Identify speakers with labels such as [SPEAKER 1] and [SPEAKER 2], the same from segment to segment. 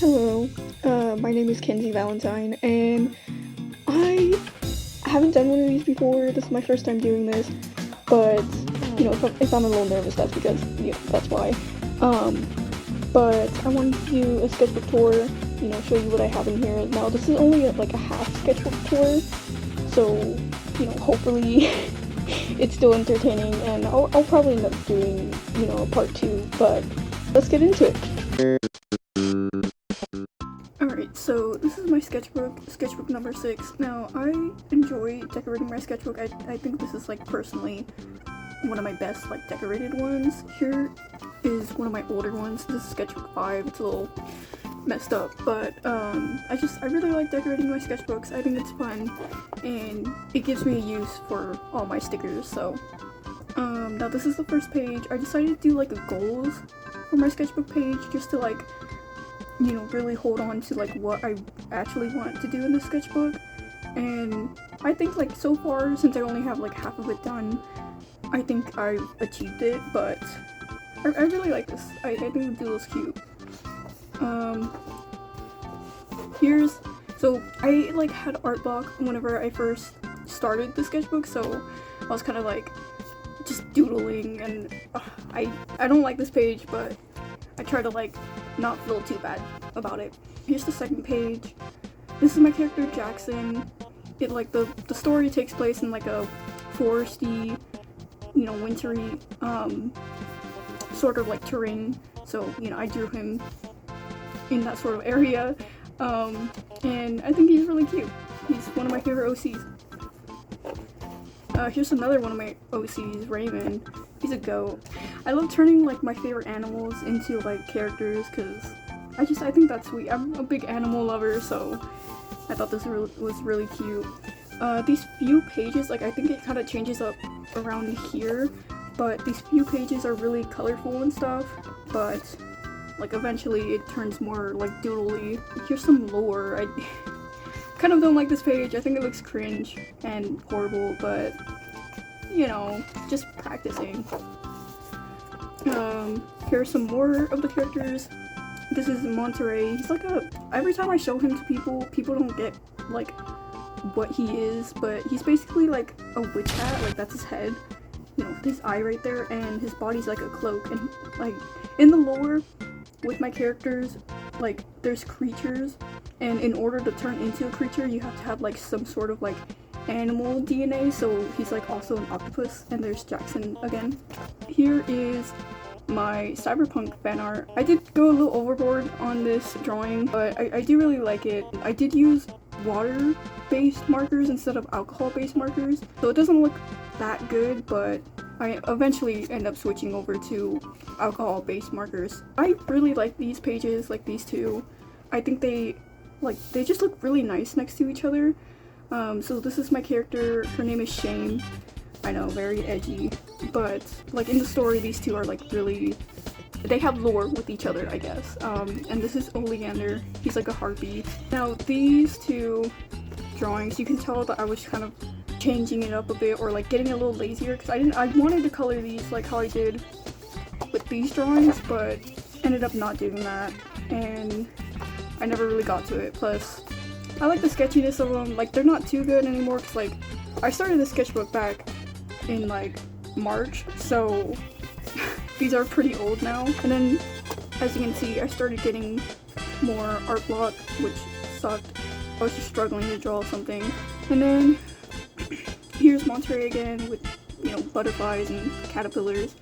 [SPEAKER 1] Hello, my name is Kenzie Valentine, and I haven't done one of these before. This is my first time doing this, but, you know, if I'm a little nervous, that's because, you know, that's why. But I wanted to do a sketchbook tour, you know, show you what I have in here. Now, this is only like a half sketchbook tour, so, you know, hopefully it's still entertaining, and I'll probably end up doing, you know, a part 2, but let's get into it. Alright, so this is my sketchbook number 6. Now, I enjoy decorating my sketchbook. I think this is, like, personally one of my best, like, decorated ones. Here is one of my older ones. This is sketchbook 5. It's a little messed up, but I really like decorating my sketchbooks. I think it's fun, and it gives me a use for all my stickers. So now this is the first page. I decided to do like a goals for my sketchbook page, just to, like, you know, really hold on to, like, what I actually want to do in the sketchbook. And I think, like, so far, since I only have like half of it done, I think I've achieved it. But I really like this. I think the doodle is cute. So I, like, had art block whenever I first started the sketchbook, so I was kind of like just doodling, and I don't like this page, but I try to, like, not feel too bad about it. Here's the second page. This is my character Jackson. It, like, the story takes place in, like, a foresty, you know, wintry sort of, like, terrain, so, you know, I drew him in that sort of area, and I think he's really cute. He's one of my favorite OCs. Here's another one of my OCs, Raymond. He's a goat. I love turning, like, my favorite animals into, like, characters, because I think that's sweet. I'm a big animal lover, so I thought this was really cute. These few pages, like, I think it kind of changes up around here, but these few pages are really colorful and stuff, but, like, eventually it turns more, like, doodly. Here's some lore. I kind of don't like this page. I think it looks cringe and horrible, but, you know, just practicing. Here's some more of the characters. This is Monterey. He's like every time I show him to people don't get, like, what he is, but he's basically like a witch hat. Like, that's his head, you know, with his eye right there, and his body's like a cloak. And, like, in the lore with my characters, like, there's creatures, and in order to turn into a creature, you have to have, like, some sort of, like, animal DNA, so he's, like, also an octopus. And there's Jackson again. Here is my cyberpunk fan art. I did go a little overboard on this drawing, but I do really like it. I did use water-based markers instead of alcohol-based markers, so it doesn't look that good, but I eventually end up switching over to alcohol-based markers. I really like these pages, like these two. I think they just look really nice next to each other. So this is my character. Her name is Shane. I know, very edgy, but, like, in the story, these two are, like, really, they have lore with each other, I guess. And this is Oleander. He's like a harpy. Now, these two drawings, you can tell that I was kind of changing it up a bit, or, like, getting a little lazier, because I wanted to color these like how I did with these drawings, but ended up not doing that, and I never really got to it. Plus, I like the sketchiness of them. Like, they're not too good anymore, because, like, I started the sketchbook back in, like, March, so these are pretty old now. And then, as you can see, I started getting more art block, which sucked. I was just struggling to draw something. And then here's Monterey again with, you know, butterflies and caterpillars.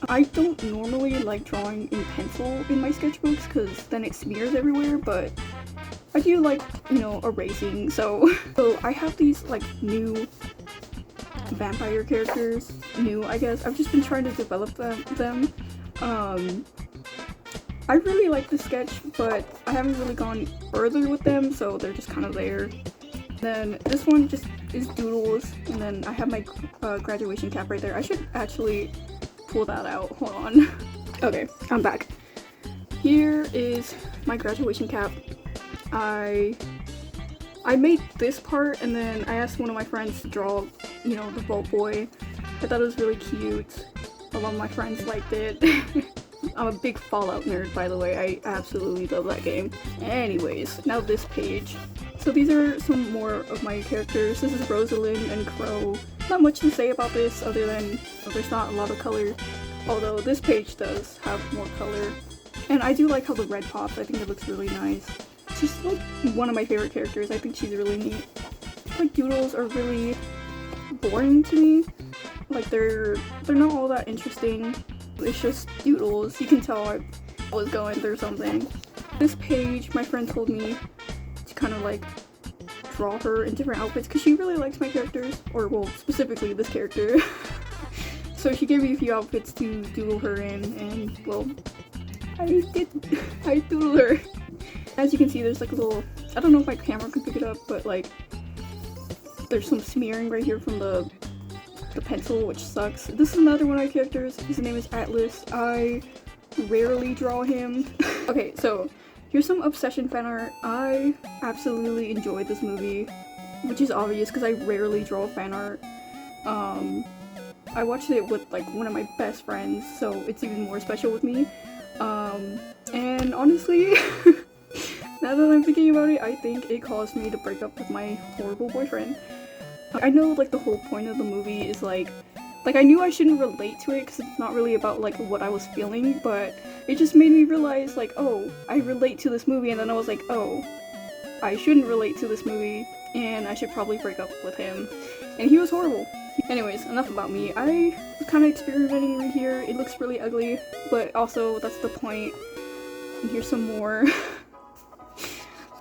[SPEAKER 1] I don't normally like drawing in pencil in my sketchbooks, because then it smears everywhere, but I do like, you know, erasing. So I have these, like, new vampire characters. I guess. I've just been trying to develop them. I really like the sketch, but I haven't really gone further with them, so they're just kind of there. Then this one just is doodles, and then I have my graduation cap right there. I should actually pull that out. Hold on. Okay, I'm back. Here is my graduation cap. I made this part, and then I asked one of my friends to draw, you know, the boat boy. I thought it was really cute. A lot of my friends liked it. I'm a big Fallout nerd, by the way. I absolutely love that game. Anyways, now this page. So these are some more of my characters. This is Rosalind and Crow. Not much to say about this other than there's not a lot of color. Although this page does have more color. And I do like how the red pops. I think it looks really nice. She's like one of my favorite characters. I think she's really neat. Like doodles are really boring to me. Like they're not all that interesting. It's just doodles. You can tell I was going through something. This page, my friend told me to kind of like draw her in different outfits because she really likes my characters, or well, specifically this character. So she gave me a few outfits to doodle her in, and well, I doodled her. As you can see, there's like a little, I don't know if my camera can pick it up, but like there's some smearing right here from the pencil, which sucks. This is another one of my characters. His name is Atlas. I rarely draw him. Okay, so here's some Obsession fan art. I absolutely enjoyed this movie, which is obvious because I rarely draw fan art. I watched it with like one of my best friends, so it's even more special with me. And honestly, now that I'm thinking about it, I think it caused me to break up with my horrible boyfriend. I know like the whole point of the movie is like I knew I shouldn't relate to it because it's not really about like what I was feeling, but it just made me realize like, oh, I relate to this movie, and then I was like, oh, I shouldn't relate to this movie and I should probably break up with him. And he was horrible. Anyways, enough about me. I was kind of experimenting right here. It looks really ugly, but also that's the point. And here's some more.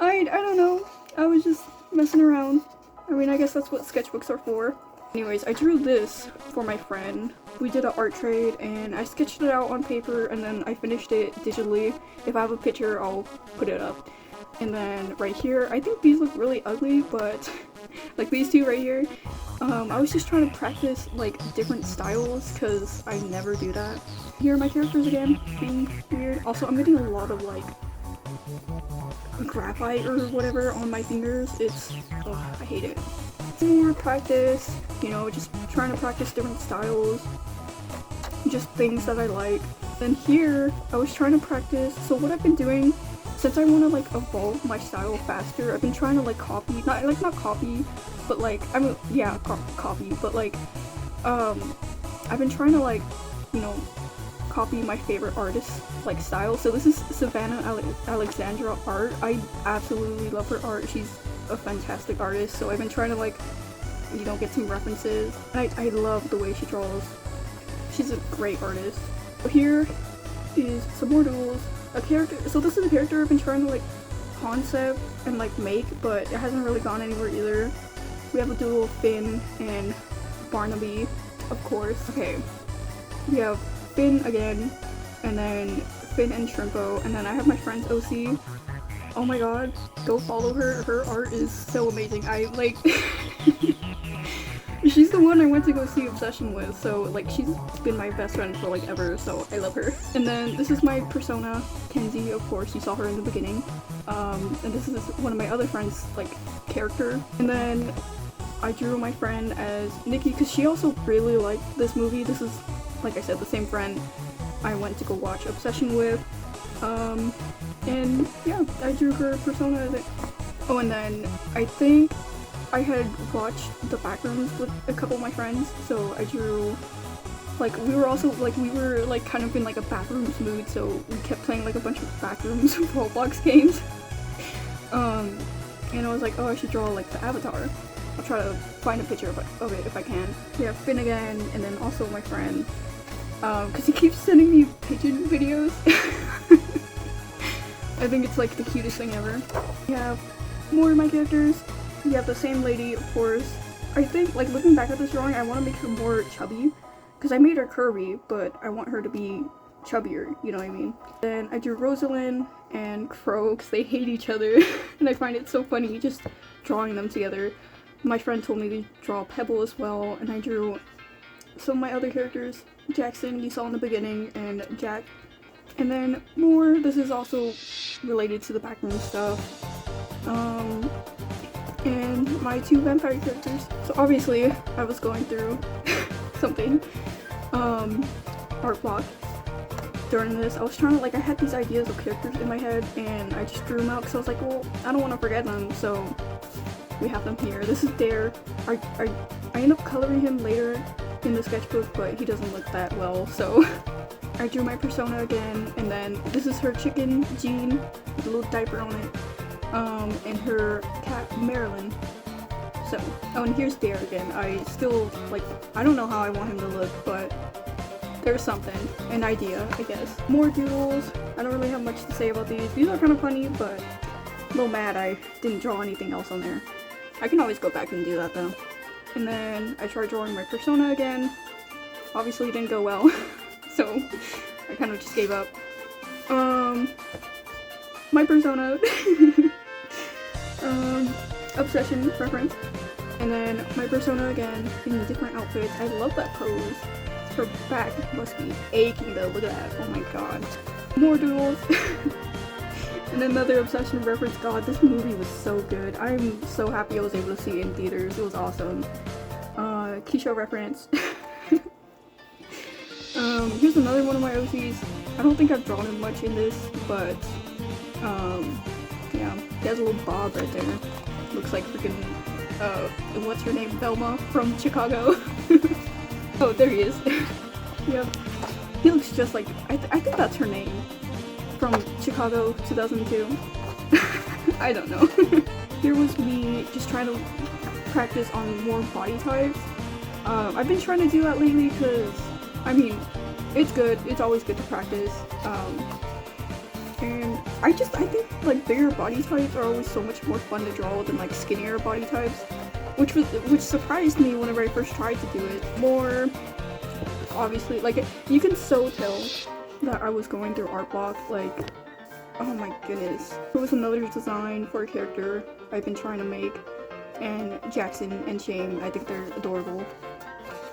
[SPEAKER 1] I don't know. I was just messing around. I mean, I guess that's what sketchbooks are for. Anyways, I drew this for my friend. We did an art trade and I sketched it out on paper and then I finished it digitally. If I have a picture, I'll put it up. And then right here, I think these look really ugly, but like these two right here, I was just trying to practice like different styles because I never do that. Here are my characters again, being weird. Also, I'm getting a lot of like graphite or whatever on my fingers. It's, oh, I hate it. More practice, you know, just trying to practice different styles, just things that I like. Then here, I was trying to practice, so what I've been doing, since I want to like evolve my style faster, I've been trying to like copy, not copy, but like, I mean, yeah, copy, but like, I've been trying to like, you know, copy my favorite artist's like style. So this is Savannah Alexandra art. I absolutely love her art. She's a fantastic artist, so I've been trying to like, you know, get some references. I love the way she draws. She's a great artist. So here is some more doodles. A character, so this is a character I've been trying to like concept and like make, but it hasn't really gone anywhere either. We have a doodle of Finn and Barnaby, of course. Okay, we have Finn again, and then Finn and Shrimpo, and then I have my friend's OC. Oh my god, go follow her. Her art is so amazing. I like she's the one I went to go see Obsession with, so like she's been my best friend for like ever, so I love her. And then this is my persona, Kenzie, of course, you saw her in the beginning. And this is one of my other friends' like character. And then I drew my friend as Nikki because she also really liked this movie. This is, like I said, the same friend I went to go watch Obsession with. And yeah, I drew her persona as it. Oh, and then I think I had watched the backrooms with a couple of my friends, so I drew, like, we were like kind of in like a backrooms mood, so we kept playing like a bunch of backrooms Roblox games. And I was like, oh, I should draw like the avatar. I'll try to find a picture of it if I can. We have Finn again, and then also my friend, because he keeps sending me pigeon videos. I think it's like the cutest thing ever. We have more of my characters. We have the same lady, of course. I think, like, looking back at this drawing, I want to make her more chubby, because I made her curvy, but I want her to be chubbier, you know what I mean? Then I drew Rosalind and Crow, because they hate each other, and I find it so funny just drawing them together. My friend told me to draw Pebble as well, and I drew some of my other characters. Jackson, you saw in the beginning, and Jack. And then more, this is also related to the backroom stuff. And my two vampire characters. So obviously, I was going through something, art block. during this. I was trying to, like, I had these ideas of characters in my head, and I just drew them out because I was like, well, I don't want to forget them, so we have them here. This is Dare. I end up coloring him later in the sketchbook, but he doesn't look that well, so I drew my persona again, and then this is her chicken, Jean, with a little diaper on it, and her cat, Marilyn. So, oh, and here's Dare again. I still, like, I don't know how I want him to look, but there's something, an idea, I guess. More doodles. I don't really have much to say about these. These are kind of funny, but a little mad I didn't draw anything else on there. I can always go back and do that though. And then I tried drawing my persona again. Obviously it didn't go well, so I kind of just gave up. My persona, obsession reference, and then my persona again in different outfits. I love that pose. Her back must be aching though. Look at that. Oh my god. More doodles. And another obsession reference. God, this movie was so good. I'm so happy I was able to see it in theaters. It was awesome. Keisha reference. Here's another one of my OCs. I don't think I've drawn him much in this, but yeah, he has a little bob right there. Looks like freaking what's her name? Velma from Chicago. Oh, there he is. Yep. He looks just like, I think that's her name. From Chicago 2002. I don't know. Here was me just trying to practice on more body types. I've been trying to do that lately because, I mean, it's good. It's always good to practice. And I think like bigger body types are always so much more fun to draw than like skinnier body types, which surprised me whenever I first tried to do it. More, obviously, like you can so tell that I was going through art block, like, oh my goodness. It was another design for a character I've been trying to make, and Jackson and Shane, I think they're adorable.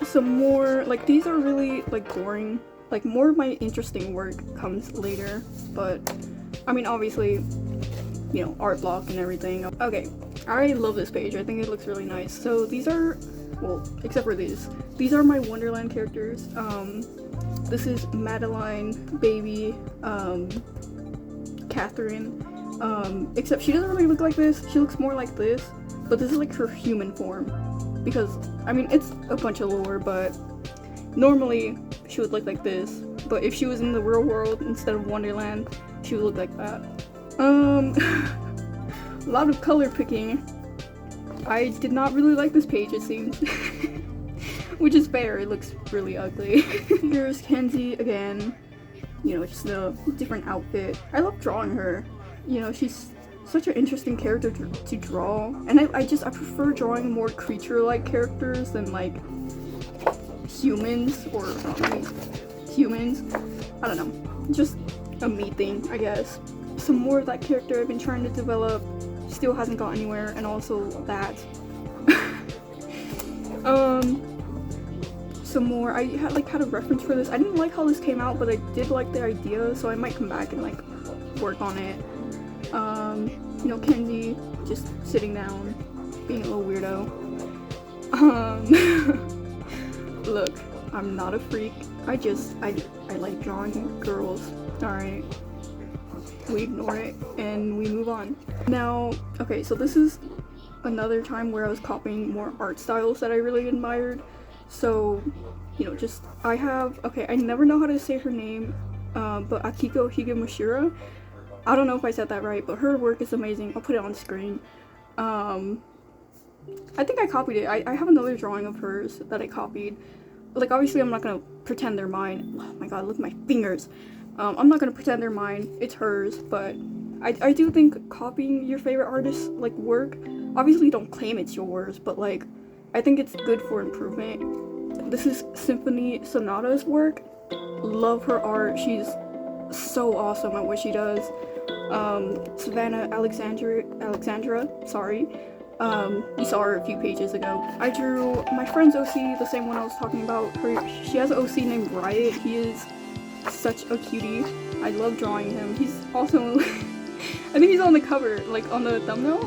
[SPEAKER 1] Some more, like, these are really, like, boring. Like, more of my interesting work comes later, but, I mean, obviously, you know, art block and everything. Okay, I love this page. I think it looks really nice. So these are, well, except for these are my Wonderland characters. This is Madeline, Baby, Catherine, except she doesn't really look like this. She looks more like this, but this is like her human form, because, I mean, it's a bunch of lore, but normally she would look like this, but if she was in the real world instead of Wonderland, she would look like that. A lot of color picking. I did not really like this page, it seems. Which is fair, it looks really ugly. Here's Kenzie again. You know, just a different outfit. I love drawing her. You know, she's such an interesting character to draw. And I prefer drawing more creature-like characters than like humans or humans. I don't know. Just a me thing, I guess. Some more of that character I've been trying to develop. Still hasn't got anywhere, and also that. Some more. I had a reference for this. I didn't like how this came out, but I did like the idea, so I might come back and like work on it. You know, Kenzie just sitting down, being a little weirdo. Look, I'm not a freak. I like drawing girls. Alright. We ignore it and we move on. Now, okay, so this is another time where I was copying more art styles that I really admired. So, you know, just, I never know how to say her name, but Akiko Higamashira. I don't know if I said that right, but her work is amazing. I'll put it on screen. I think I copied it. I have another drawing of hers that I copied. Like, obviously I'm not gonna pretend they're mine. Oh my god, look at my fingers. I'm not gonna pretend they're mine. It's hers, but I do think copying your favorite artist's, like, work, obviously don't claim it's yours, but, like, I think it's good for improvement. This is Symphony Sonata's work. Love her art. She's so awesome at what she does. Savannah Alexandra, sorry. You saw her a few pages ago. I drew my friend's OC, the same one I was talking about. She has an OC named Riot. He is such a cutie. I love drawing him. He's also, I think he's on the cover, like on the thumbnail.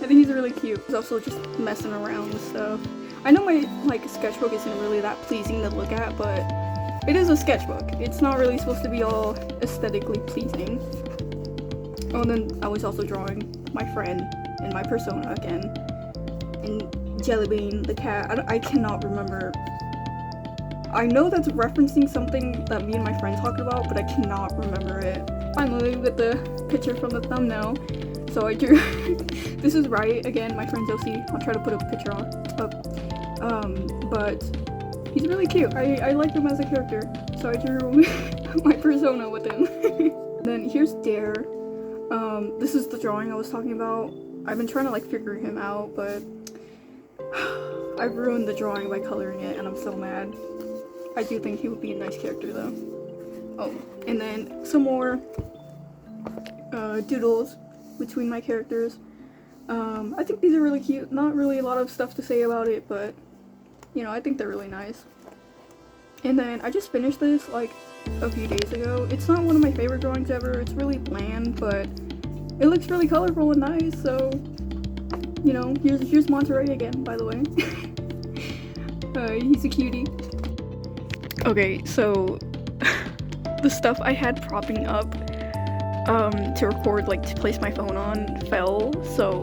[SPEAKER 1] I think he's really cute. He's also just messing around with stuff. I know my, like, sketchbook isn't really that pleasing to look at, but it is a sketchbook. It's not really supposed to be all aesthetically pleasing. Oh, and then I was also drawing my friend and my persona again. And Jellybean, the cat. I cannot remember. I know that's referencing something that me and my friend talked about, but I cannot remember it. Finally, we get the picture from the thumbnail. So I drew. This is right. Again, my friend Yoshi. I'll try to put a picture up. But he's really cute. I like him as a character. So I drew my persona with him. Then here's Dare. This is the drawing I was talking about. I've been trying to like figure him out, but I've ruined the drawing by coloring it, and I'm so mad. I do think he would be a nice character though. Oh, and then some more doodles between my characters. I think these are really cute. Not really a lot of stuff to say about it, but you know, I think they're really nice. And then I just finished this like a few days ago. It's not one of my favorite drawings ever. It's really bland, but it looks really colorful and nice. So, you know, here's Monterey again, by the way. He's a cutie. Okay, so the stuff I had propping up to record, like to place my phone on, fell. So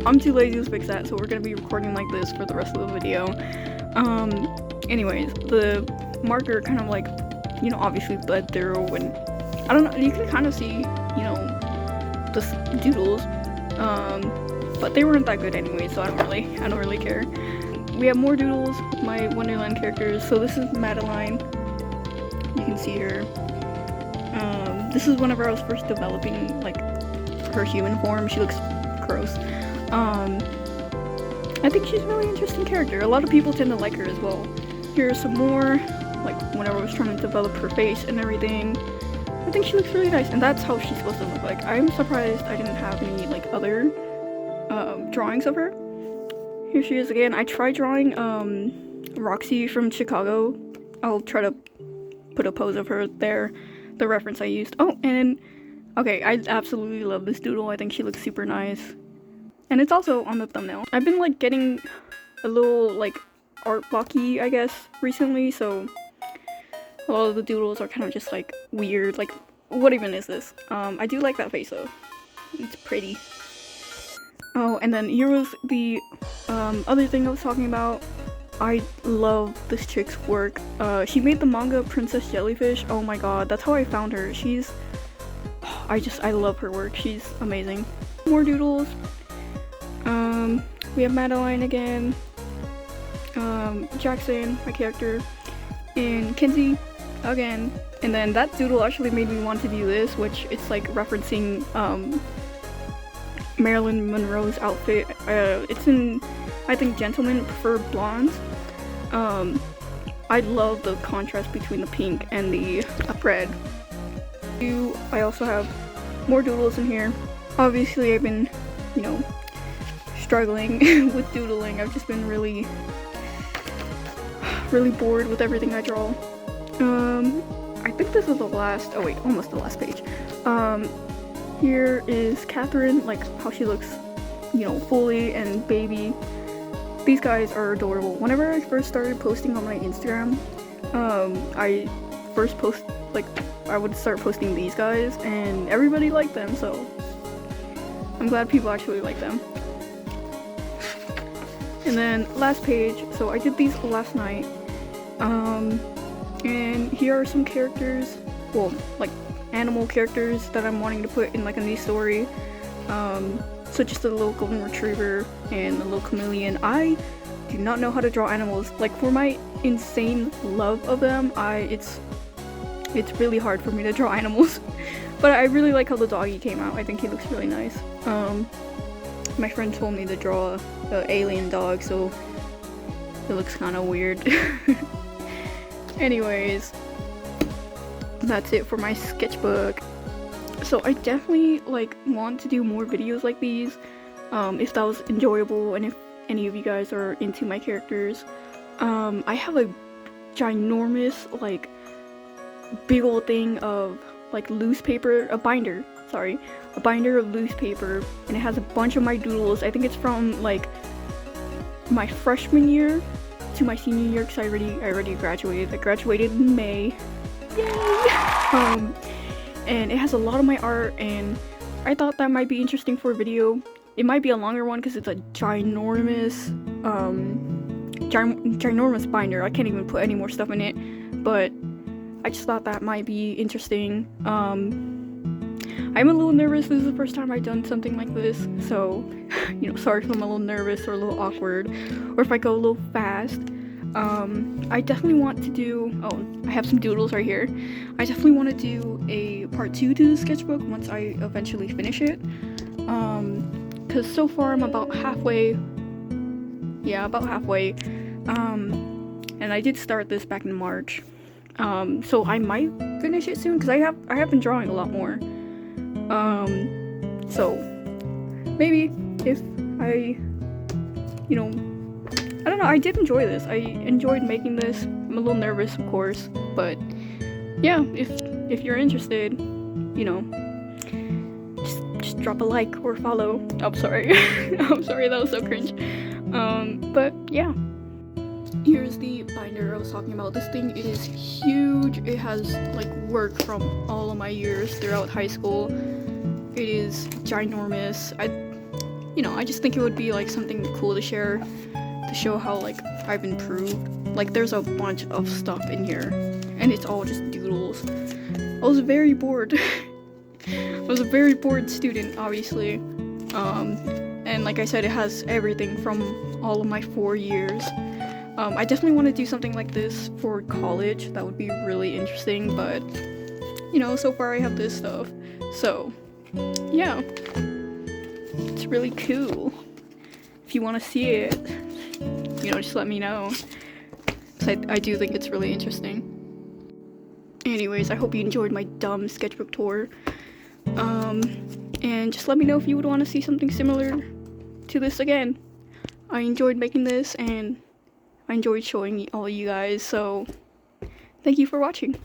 [SPEAKER 1] I'm too lazy to fix that. So we're gonna be recording like this for the rest of the video. Anyways, the marker kind of like, you know, obviously bled through, and I don't know, you can kind of see, you know, the doodles, but they weren't that good anyway, so I don't really care. We have more doodles with my Wonderland characters. So this is Madeline. You can see her. This is whenever I was first developing like her human form. She looks gross. I think she's a really interesting character. A lot of people tend to like her as well. Here's some more, like whenever I was trying to develop her face and everything. I think she looks really nice, and that's how she's supposed to look like. I'm surprised I didn't have any like other drawings of her. Here she is again. I tried drawing Roxy from Chicago. I'll try to put a pose of her there, the reference I used. Oh, and okay, I absolutely love this doodle. I think she looks super nice. And it's also on the thumbnail. I've been like getting a little like art blocky, I guess, recently, so a lot of the doodles are kind of just like weird, like what even is this? I do like that face though. It's pretty. Oh, and then here was the other thing I was talking about. I love this chick's work. She made the manga Princess Jellyfish. Oh my god, that's how I found her. I love her work. She's amazing. More doodles. We have Madeline again. Jackson, my character, and Kinsey again. And then that doodle actually made me want to do this, which it's like referencing Marilyn Monroe's outfit. It's in, I think, gentlemen prefer blondes. I love the contrast between the pink and the red. I also have more doodles in here. Obviously I've been, you know, struggling with doodling. I've just been really bored with everything I draw. I think this is the last, oh wait, almost the last page. Here is Catherine, like how she looks, you know, fully and baby. These guys are adorable. Whenever I first started posting on my Instagram, I would start posting these guys, and everybody liked them, so I'm glad people actually like them. And then last page, so I did these last night, and here are some characters, well, like animal characters that I'm wanting to put in like a new story, such as the little golden retriever and the little chameleon. I do not know how to draw animals. Like, for my insane love of them, it's really hard for me to draw animals. But I really like how the doggy came out. I think he looks really nice. My friend told me to draw an alien dog, so it looks kind of weird. Anyways, that's it for my sketchbook. So I definitely like want to do more videos like these, if that was enjoyable and if any of you guys are into my characters. I have a ginormous, like, big old thing of like loose paper, a binder of loose paper, and it has a bunch of my doodles. I think it's from like my freshman year to my senior year because I already graduated. I graduated in May. Yay! And it has a lot of my art, and I thought that might be interesting for a video. It might be a longer one because it's a ginormous binder. I can't even put any more stuff in it, but I just thought that might be interesting. I'm a little nervous. This is the first time I've done something like this, so sorry if I'm a little nervous or a little awkward, or if I go a little fast. I definitely want to do, I have some doodles right here. I definitely want to do a part 2 to the sketchbook once I eventually finish it. Because so far I'm about halfway. Yeah, about halfway. And I did start this back in March. So I might finish it soon because I have been drawing a lot more. So maybe if I don't know, I did enjoy this. I enjoyed making this. I'm a little nervous, of course, but yeah, if you're interested, just drop a like or follow. I'm sorry. I'm sorry, that was so cringe. But yeah. Here's the binder I was talking about. This thing is huge. It has like work from all of my years throughout high school. It is ginormous. I just think it would be like something cool to share, to show how like I've improved. Like there's a bunch of stuff in here, and it's all just doodles. I was very bored. I was a very bored student, obviously. And like I said, it has everything from all of my 4 years. I definitely want to do something like this for college. That would be really interesting, but so far I have this stuff. So yeah, it's really cool. If you want to see it, just let me know, because I do think it's really interesting. Anyways, I hope you enjoyed my dumb sketchbook tour. And just let me know if you would want to see something similar to this again. I enjoyed making this, and I enjoyed showing all you guys, so thank you for watching.